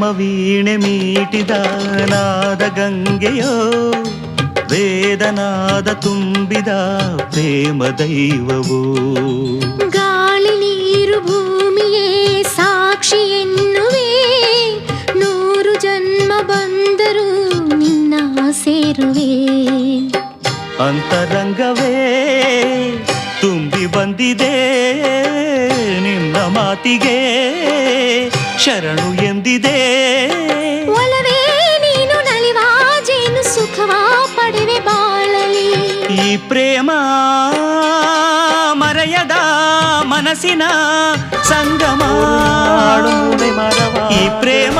ಪ್ರೇಮ ವೀಣೆ ಮೀಟಿದ ನಾದ ಗಂಗೆಯೋ ವೇದನಾದ ತುಂಬಿದ ಪ್ರೇಮ ದೈವವೋ ಗಾಳಿ ನೀರು ಭೂಮಿಯೇ ಸಾಕ್ಷಿ ಎನ್ನುವೆ 100 ಜನ್ಮ ಬಂದರೂ ನಿನ್ನ ಸೇರುವೆ ಅಂತರಂಗವೇ ತುಂಬಿ ಬಂದಿದೆ ನಿನ್ನ ಮಾತಿಗೆ ಶರಣು ಎಂದಿದೆ ಒಲವೇ ನೀನು ನಲಿವಾ ಜೇನು ಸುಖವಾ ಪಡೆವೆ ಬಾಳಲಿ ಈ ಪ್ರೇಮ ಮರೆಯದ ಮನಸ್ಸಿನ ಸಂಗಮ ಈ ಪ್ರೇಮ